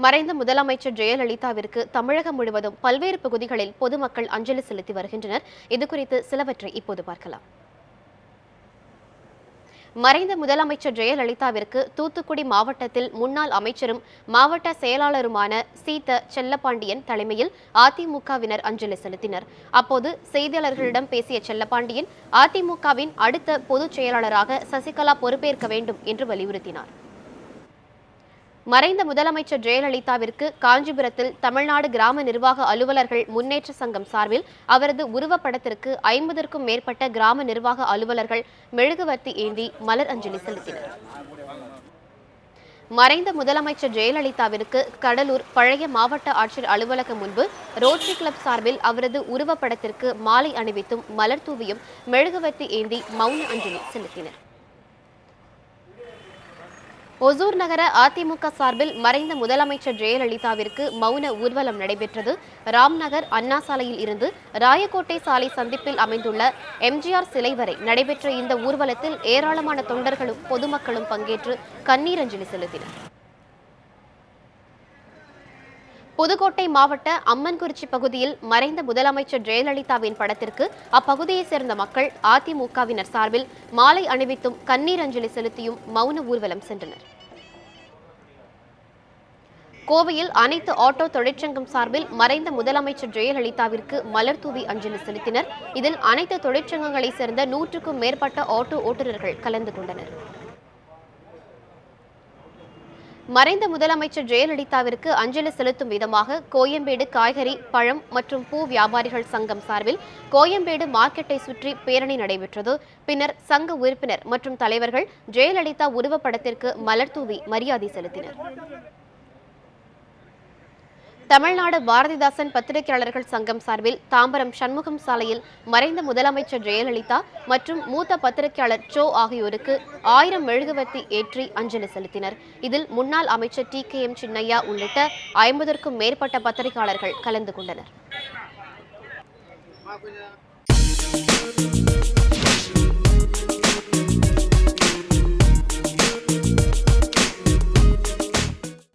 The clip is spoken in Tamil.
மறைந்த முதலமைச்சர் ஜெயலலிதாவிற்கு தமிழகம் முழுவதும் பல்வேறு பகுதிகளில் பொதுமக்கள் அஞ்சலி செலுத்தி வருகின்றனர். இதுகுறித்து சிலவற்றை இப்போது பார்க்கலாம். மறைந்த முதலமைச்சர் ஜெயலலிதாவிற்கு தூத்துக்குடி மாவட்டத்தில் முன்னாள் அமைச்சரும் மாவட்ட செயலாளருமான சீத செல்லப்பாண்டியன் தலைமையில் அதிமுகவினர் அஞ்சலி செலுத்தினர். அப்போது செய்தியாளர்களிடம் பேசிய செல்லப்பாண்டியன், அதிமுகவின் அடுத்த பொதுச் செயலாளராக சசிகலா பொறுப்பேற்க வேண்டும் என்று வலியுறுத்தினார். மறைந்த முதலமைச்சர் ஜெயலலிதாவிற்கு காஞ்சிபுரத்தில் தமிழ்நாடு கிராம நிர்வாக அலுவலர்கள் முன்னேற்ற சங்கம் சார்பில் அவரது உருவப்படத்திற்கு 50க்கும் மேற்பட்ட கிராம நிர்வாக அலுவலர்கள் மெழுகுவர்த்தி ஏந்தி மலர் அஞ்சலி செலுத்தினர். மறைந்த முதலமைச்சர் ஜெயலலிதாவிற்கு கடலூர் பழைய மாவட்ட ஆட்சியர் அலுவலகம் முன்பு ரோட்டரி கிளப் சார்பில் அவரது உருவப்படத்திற்கு மாலை அணிவித்தும் மலர் தூவியும் மெழுகுவர்த்தி ஏந்தி மௌன அஞ்சலி செலுத்தினர். ஒசூர் நகர அதிமுக சார்பில் மறைந்த முதலமைச்சர் ஜெயலலிதாவிற்கு மௌன ஊர்வலம் நடைபெற்றது. ராம்நகர் அண்ணா சாலையில் இருந்து ராயக்கோட்டை சாலை சந்திப்பில் அமைந்துள்ள எம்ஜிஆர் சிலை வரை நடைபெற்ற இந்த ஊர்வலத்தில் ஏராளமான தொண்டர்களும் பொதுமக்களும் பங்கேற்று கண்ணீர் அஞ்சலி செலுத்தினர். புதுக்கோட்டை மாவட்ட அம்மன்குறிச்சி பகுதியில் மறைந்த முதலமைச்சர் ஜெயலலிதாவின் படத்திற்கு அப்பகுதியைச் சேர்ந்த மக்கள் அதிமுகவினர் சார்பில் மாலை அணிவித்தும் கண்ணீர் அஞ்சலி செலுத்தியும் மௌன ஊர்வலம் சென்றனர். கோவையில் அனைத்து ஆட்டோ தொழிற்சங்கம் சார்பில் மறைந்த முதலமைச்சர் ஜெயலலிதாவிற்கு மலர் தூவி அஞ்சலி செலுத்தினர். இதில் அனைத்து தொழிற்சங்கங்களைச் சேர்ந்த 100க்கும் மேற்பட்ட ஆட்டோ ஓட்டுநர்கள் கலந்து கொண்டனர். மறைந்த முதலமைச்சர் ஜெயலலிதாவிற்கு அஞ்சலி செலுத்தும் விதமாக கோயம்பேடு காய்கறி, பழம் மற்றும் பூ வியாபாரிகள் சங்கம் சார்பில் கோயம்பேடு மார்க்கெட்டை சுற்றி பேரணி நடைபெற்றது. பின்னர் சங்க உறுப்பினர் மற்றும் தலைவர்கள் ஜெயலலிதா உருவப்படத்திற்கு மலர் தூவி மரியாதை செலுத்தினர். தமிழ்நாடு பாரதிதாசன் பத்திரிகையாளர்கள் சங்கம் சார்பில் தாம்பரம் சண்முகம் சாலையில் மறைந்த முதலமைச்சர் ஜெயலலிதா மற்றும் மூத்த பத்திரிகையாளர் சோ ஆகியோருக்கு 1000 மெழுகுவர்த்தி ஏற்றி அஞ்சலி செலுத்தினர். இதில் முன்னாள் அமைச்சர் TKM சின்னையா உள்ளிட்ட 50க்கும் மேற்பட்ட பத்திரிகையாளர்கள் கலந்து கொண்டனர்.